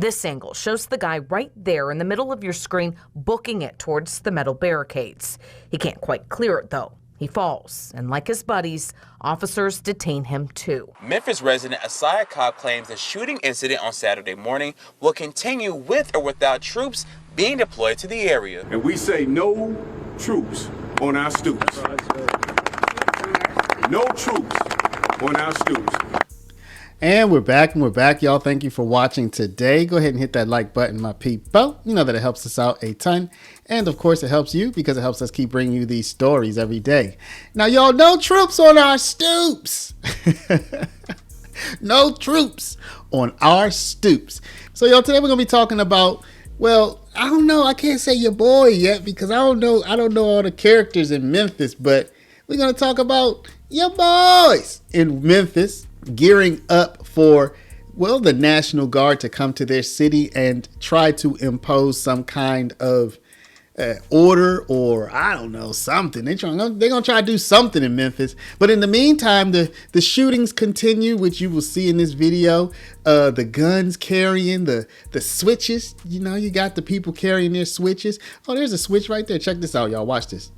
This angle shows the guy right there in the middle of your screen booking it towards the metal barricades. He can't quite clear it, though. He falls, and like his buddies, officers detain him too. Memphis resident Asaya Cobb claims the shooting incident on Saturday morning will continue with or without troops being deployed to the area. And we say no troops on our stoops. No troops on our stoops. And we're back, y'all. Thank you for watching today. Go ahead and hit that like button, my people. You know that it helps us out a ton. And of course, it helps you because it helps us keep bringing you these stories every day. Now, y'all, no troops on our stoops. No troops on our stoops. So, y'all, today we're going to be talking about, well, I don't know. I can't say your boy yet because I don't know all the characters in Memphis. But we're going to talk about your boys in Memphis gearing up for, well, the National Guard to come to their city and try to impose some kind of order, or I don't know, something. They're gonna try to do something in Memphis. But in the meantime, the shootings continue, which you will see in this video. The guns carrying, the switches. You know, you got the people carrying their switches. Oh, there's a switch right there. Check this out, y'all. Watch this.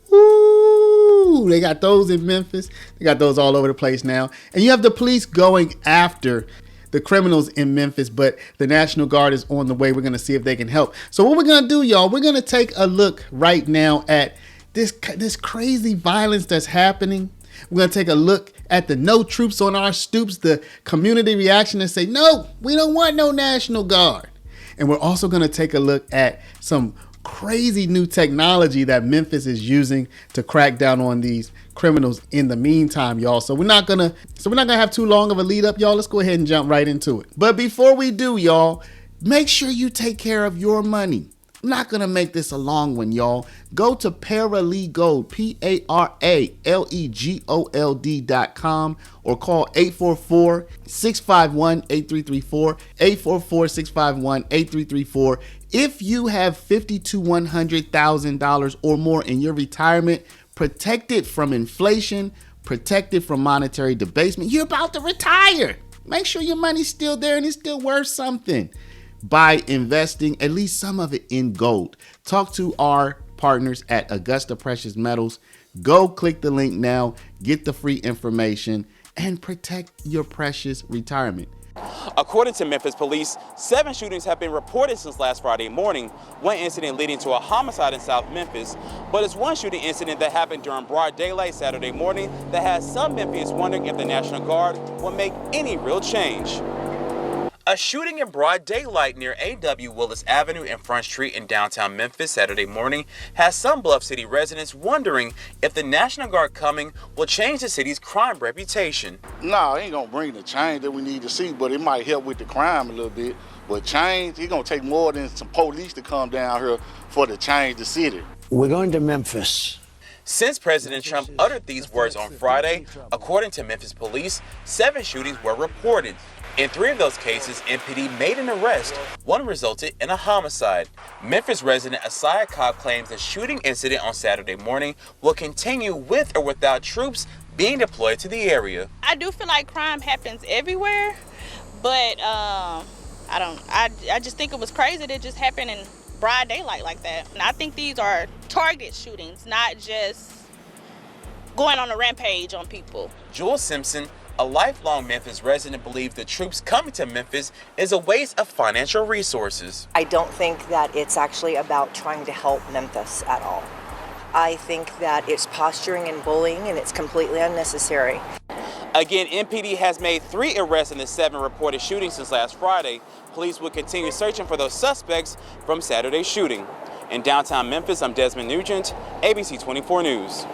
Woo! They got those in Memphis. They got those all over the place now. And you have the police going after the criminals in Memphis, but the National Guard is on the way. We're going to see if they can help. So what we're going to do, y'all, we're going to take a look right now at this crazy violence that's happening. We're going to take a look at the no troops on our stoops, the community reaction and say, no, we don't want no National Guard. And we're also going to take a look at some crazy new technology that Memphis is using to crack down on these criminals in the meantime, y'all. So we're not gonna have too long of a lead up, y'all. Let's go ahead and jump right into it. But before we do, y'all, make sure you take care of your money. I'm not gonna make this a long one, y'all. Go to Paralegold, PARALEGOLD.com, or call 844-651-8334, 844-651-8334. If you have $50,000 to $100,000 or more in your retirement, protected from inflation, protected from monetary debasement, you're about to retire. Make sure your money's still there and it's still worth something by investing at least some of it in gold. Talk to our partners at Augusta Precious Metals. Go click the link now, get the free information, and protect your precious retirement. According to Memphis police, 7 shootings have been reported since last Friday morning, one incident leading to a homicide in South Memphis. But it's one shooting incident that happened during broad daylight Saturday morning that has some Memphians wondering if the National Guard will make any real change. A shooting in broad daylight near A.W. Willis Avenue and Front Street in downtown Memphis Saturday morning has some Bluff City residents wondering if the National Guard coming will change the city's crime reputation. No, it ain't gonna bring the change that we need to see, but it might help with the crime a little bit. But change, it's gonna take more than some police to come down here for to change the city. We're going to Memphis. Since President Trump uttered these words on Friday, according to Memphis police, 7 shootings were reported. In 3 of those cases, MPD made an arrest. One resulted in a homicide. Memphis resident Asaya Cobb claims the shooting incident on Saturday morning will continue with or without troops being deployed to the area. I do feel like crime happens everywhere, but I just think it was crazy that it just happened in broad daylight like that. And I think these are target shootings, not just going on a rampage on people. Jules Simpson, a lifelong Memphis resident, believes the troops coming to Memphis is a waste of financial resources. I don't think that it's actually about trying to help Memphis at all. I think that it's posturing and bullying, and it's completely unnecessary. Again, MPD has made 3 arrests in the 7 reported shootings since last Friday. Police will continue searching for those suspects from Saturday's shooting. In downtown Memphis, I'm Desmond Nugent, ABC 24 News.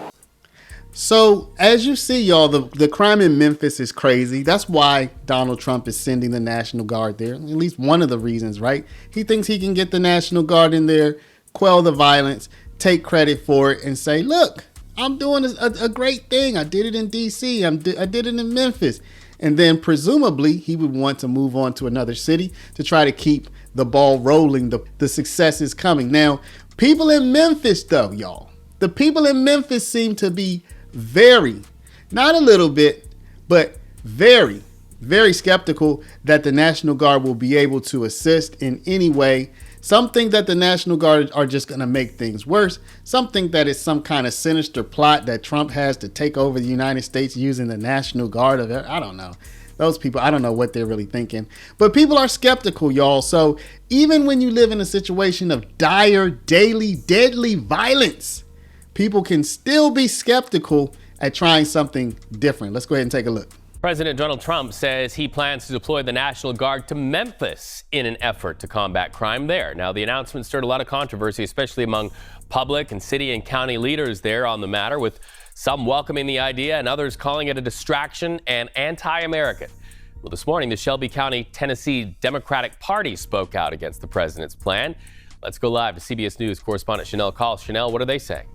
So, as you see, y'all, the crime in Memphis is crazy. That's why Donald Trump is sending the National Guard there. At least one of the reasons, right? He thinks he can get the National Guard in there, quell the violence, take credit for it, and say, look, I'm doing a great thing. I did it in D.C. I did it in Memphis. And then presumably he would want to move on to another city to try to keep the ball rolling. The success is coming. Now, people in Memphis, though, y'all, the people in Memphis seem to be very, not a little bit, but very very skeptical that the National Guard will be able to assist in any way. Some think that the National Guard are just going to make things worse. Some think that it's some kind of sinister plot that Trump has to take over the United States using the National Guard. I don't know. Those people, I don't know what they're really thinking. But people are skeptical, y'all. So even when you live in a situation of dire, daily, deadly violence, people can still be skeptical at trying something different. Let's go ahead and take a look. President Donald Trump says he plans to deploy the National Guard to Memphis in an effort to combat crime there. Now, the announcement stirred a lot of controversy, especially among public and city and county leaders there on the matter, with some welcoming the idea and others calling it a distraction and anti-American. Well, this morning, the Shelby County, Tennessee Democratic Party spoke out against the president's plan. Let's go live to CBS News correspondent Chanel Call. Chanel, what are they saying?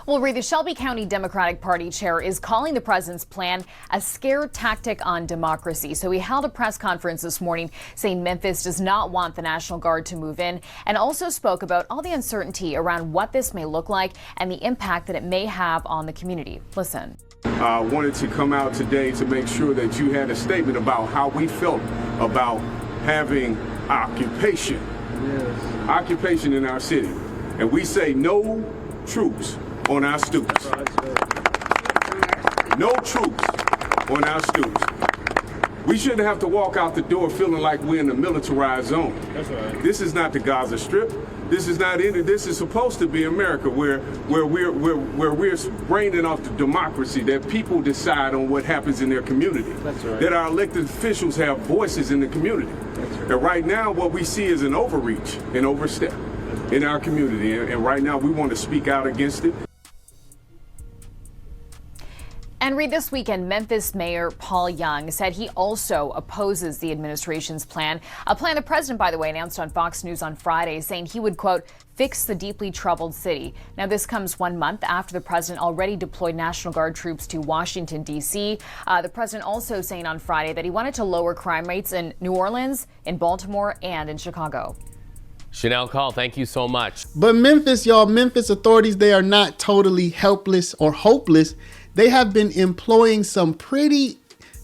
Well, Reed, the Shelby County Democratic Party chair is calling the president's plan a scare tactic on democracy. So he held a press conference this morning saying Memphis does not want the National Guard to move in, and also spoke about all the uncertainty around what this may look like and the impact that it may have on the community. Listen. I wanted to come out today to make sure that you had a statement about how we felt about having occupation in our city. And we say no troops on our students. No troops on our students. We shouldn't have to walk out the door feeling like we're in a militarized zone. That's right. This is not the Gaza Strip. This is not any. This is supposed to be America, where we're reigning off the democracy, that people decide on what happens in their community. That's right. That our elected officials have voices in the community. That's right. And right now, what we see is an overreach, an overstep in our community, and right now we want to speak out against it. And Reed, this weekend, Memphis Mayor Paul Young said he also opposes the administration's plan. A plan the president, by the way, announced on Fox News on Friday, saying he would, quote, fix the deeply troubled city. Now, this comes 1 month after the president already deployed National Guard troops to Washington, D.C. The president also saying on Friday that he wanted to lower crime rates in New Orleans, in Baltimore, and in Chicago. Chanel Call, thank you so much. But Memphis, y'all, Memphis authorities, they are not totally helpless or hopeless. They have been employing some pretty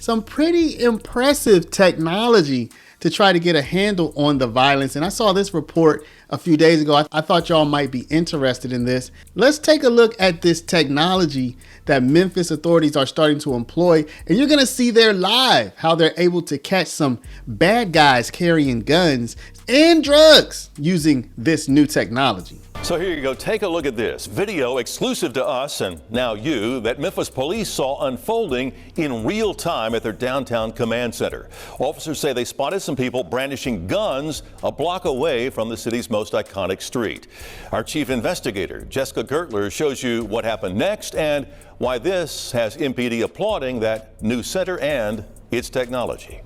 impressive technology to try to get a handle on the violence. And I saw this report a few days ago. I thought y'all might be interested in this. Let's take a look at this technology that Memphis authorities are starting to employ. And you're going to see there live how they're able to catch some bad guys carrying guns and drugs using this new technology. So here you go. Take a look at this video exclusive to us and now you that Memphis police saw unfolding in real time at their downtown command center. Officers say they spotted some people brandishing guns a block away from the city's most iconic street. Our chief investigator, Jessica Gertler, shows you what happened next and why this has MPD applauding that new center and its technology.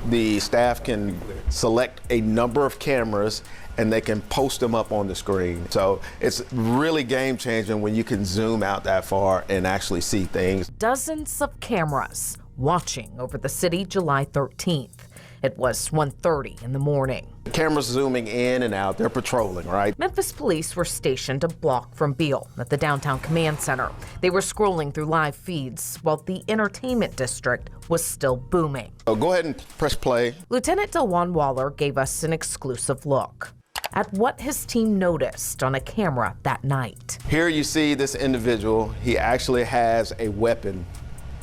The staff can select a number of cameras and they can post them up on the screen. So it's really game changing when you can zoom out that far and actually see things. Dozens of cameras watching over the city July 13th. It was 1:30 in the morning. Cameras zooming in and out, they're patrolling, right? Memphis police were stationed a block from Beale at the downtown command center. They were scrolling through live feeds while the entertainment district was still booming. So go ahead and press play. Lieutenant Delwan Waller gave us an exclusive look at what his team noticed on a camera that night. Here you see this individual. He actually has a weapon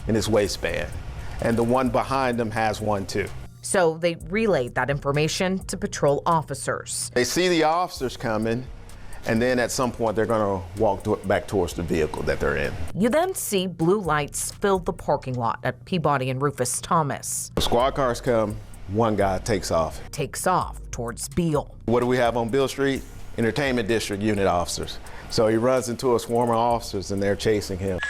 in his waistband, and the one behind him has one too. So they relayed that information to patrol officers. They see the officers coming, and then at some point they're going to walk back towards the vehicle that they're in. You then see blue lights fill the parking lot at Peabody and Rufus Thomas. The squad cars come, one guy takes off Towards Beale. What do we have on Beale Street? Entertainment District unit officers. So he runs into a swarm of officers and they're chasing him.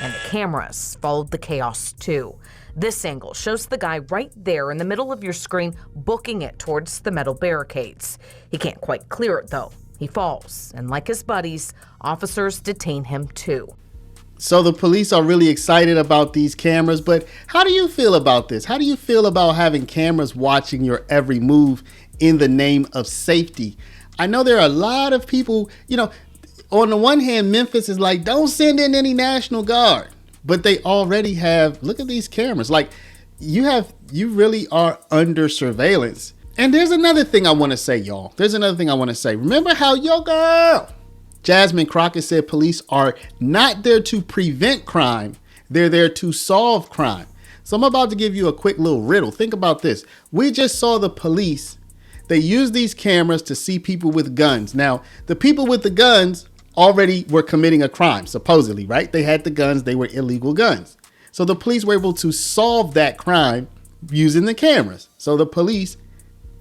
And the cameras followed the chaos too. This angle shows the guy right there in the middle of your screen booking it towards the metal barricades. He can't quite clear it though. He falls, and like his buddies, officers detain him too. So the police are really excited about these cameras, but how do you feel about this? How do you feel about having cameras watching your every move in the name of safety? I know there are a lot of people, on the one hand, Memphis is like, don't send in any National Guard. but they already have, look at these cameras. Like you really are under surveillance. And there's another thing I want to say, y'all. Remember how your girl, Jasmine Crockett, said police are not there to prevent crime. They're there to solve crime. So I'm about to give you a quick little riddle. Think about this. We just saw the police. They use these cameras to see people with guns. Now, the people with the guns already were committing a crime, supposedly, right? They had the guns. They were illegal guns. So the police were able to solve that crime using the cameras. So the police,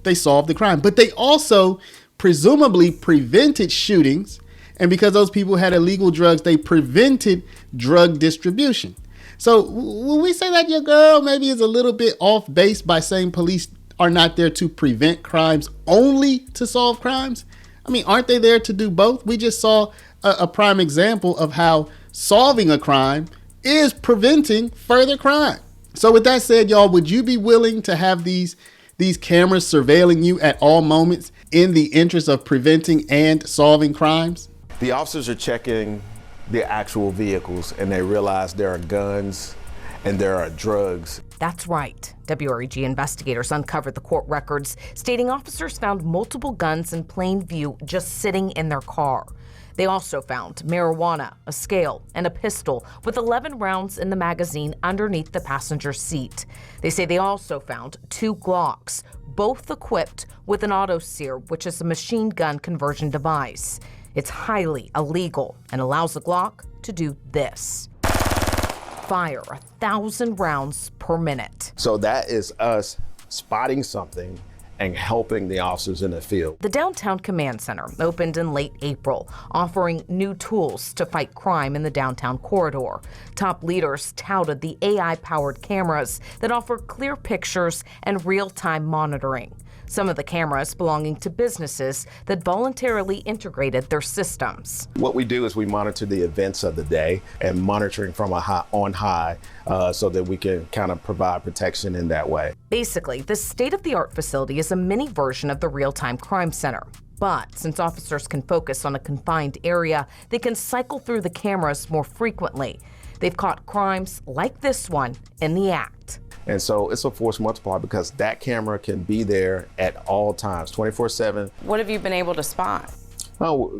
they solved the crime. But they also presumably prevented shootings. And because those people had illegal drugs, they prevented drug distribution. So when we say that your girl maybe is a little bit off base by saying police are not there to prevent crimes, only to solve crimes? I mean, aren't they there to do both? We just saw a prime example of how solving a crime is preventing further crime. So with that said, y'all, would you be willing to have these cameras surveilling you at all moments in the interest of preventing and solving crimes? The officers are checking the actual vehicles and they realize there are guns and there are drugs. That's right. WREG investigators uncovered the court records stating officers found multiple guns in plain view just sitting in their car. They also found marijuana, a scale, and a pistol with 11 rounds in the magazine underneath the passenger seat. They say they also found 2 Glocks, both equipped with an autosear, which is a machine gun conversion device. It's highly illegal and allows a Glock to do this: fire 1,000 rounds per minute. So that is us spotting something and helping the officers in the field. The Downtown Command Center opened in late April, offering new tools to fight crime in the downtown corridor. Top leaders touted the AI-powered cameras that offer clear pictures and real-time monitoring. Some of the cameras belonging to businesses that voluntarily integrated their systems. What we do is we monitor the events of the day and monitoring from on high so that we can kind of provide protection in that way. Basically, this state-of-the-art facility is a mini version of the real-time crime center. But since officers can focus on a confined area, they can cycle through the cameras more frequently. They've caught crimes like this one in the act. And so it's a force multiplier because that camera can be there at all times, 24/7. What have you been able to spot? Oh,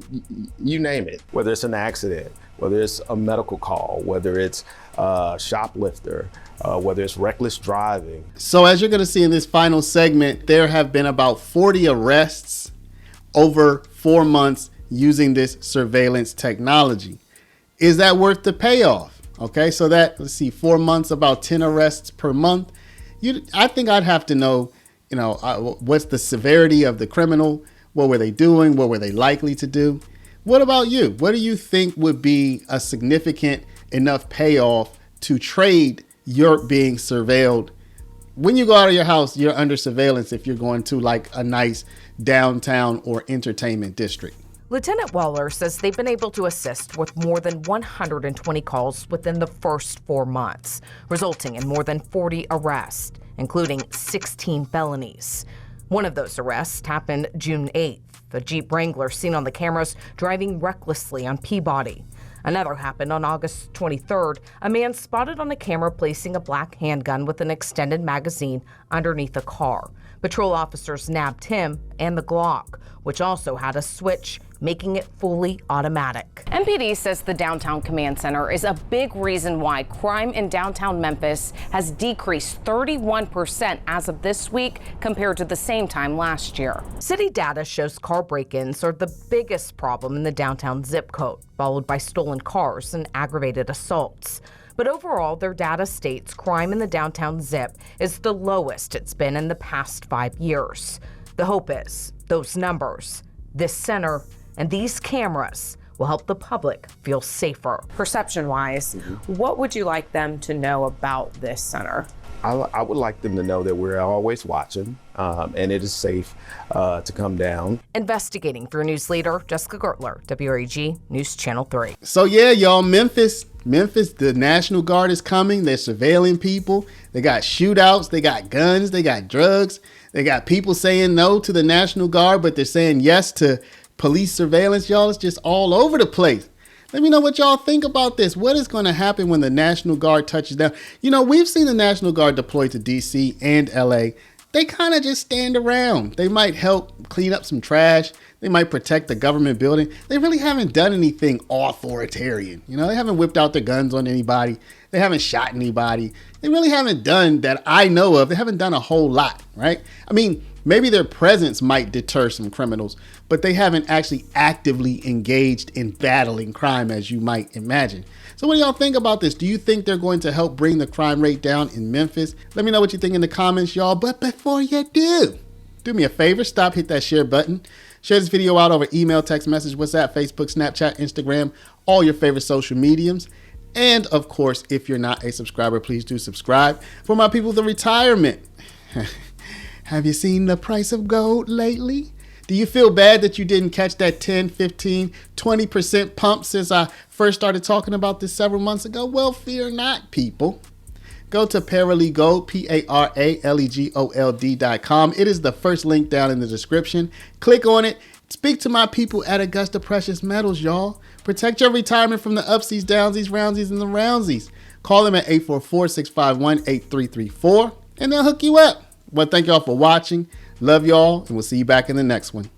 you name it. Whether it's an accident, whether it's a medical call, whether it's a shoplifter, whether it's reckless driving. So as you're going to see in this final segment, there have been about 40 arrests over 4 months using this surveillance technology. Is that worth the payoff? Okay, so that, let's see, 4 months, about 10 arrests per month. I think I'd have to know, what's the severity of the criminal? What were they doing? What were they likely to do? What about you? What do you think would be a significant enough payoff to trade your being surveilled? When you go out of your house, you're under surveillance if you're going to like a nice downtown or entertainment district. Lieutenant Waller says they've been able to assist with more than 120 calls within the first 4 months, resulting in more than 40 arrests, including 16 felonies. One of those arrests happened June 8th, a Jeep Wrangler seen on the cameras driving recklessly on Peabody. Another happened on August 23rd, a man spotted on a camera placing a black handgun with an extended magazine underneath a car. Patrol officers nabbed him and the Glock, which also had a switch, making it fully automatic. MPD says the Downtown Command Center is a big reason why crime in downtown Memphis has decreased 31% as of this week compared to the same time last year. City data shows car break-ins are the biggest problem in the downtown zip code, followed by stolen cars and aggravated assaults. But overall, their data states crime in the downtown zip is the lowest it's been in the past 5 years. The hope is those numbers, this center, and these cameras will help the public feel safer. Perception-wise, what would you like them to know about this center? I would like them to know that we're always watching and it is safe to come down. Investigating for news leader Jessica Gertler, WREG News Channel 3. So yeah, y'all, Memphis, the National Guard is coming. They're surveilling people. They got shootouts. They got guns. They got drugs. They got people saying no to the National Guard, but they're saying yes to police surveillance, y'all. It's just all over the place. Let me know what y'all think about this. What is going to happen when the National Guard touches down? You know, we've seen the National Guard deployed to D.C. and L.A. They kind of just stand around. They might help clean up some trash. They might protect the government building. They really haven't done anything authoritarian. You know, they haven't whipped out their guns on anybody. They haven't shot anybody. They really haven't done that I know of. They haven't done a whole lot, right? I mean, maybe their presence might deter some criminals, but they haven't actually actively engaged in battling crime as you might imagine. So what do y'all think about this? Do you think they're going to help bring the crime rate down in Memphis? Let me know what you think in the comments, y'all. But before you do me a favor, stop, hit that share button. Share this video out over email, text message, WhatsApp, Facebook, Snapchat, Instagram, all your favorite social mediums. And of course, if you're not a subscriber, please do subscribe. For my people, the retirement. Have you seen the price of gold lately? Do you feel bad that you didn't catch that 10, 15, 20% pump since I first started talking about this several months ago? Well, fear not, people. Go to Paralegold, PARALEGOLD.com. It is the first link down in the description. Click on it. Speak to my people at Augusta Precious Metals, y'all. Protect your retirement from the upsies, downsies, roundsies, and the roundsies. Call them at 844-651-8334, and they'll hook you up. Well, thank y'all for watching. Love y'all, and we'll see you back in the next one.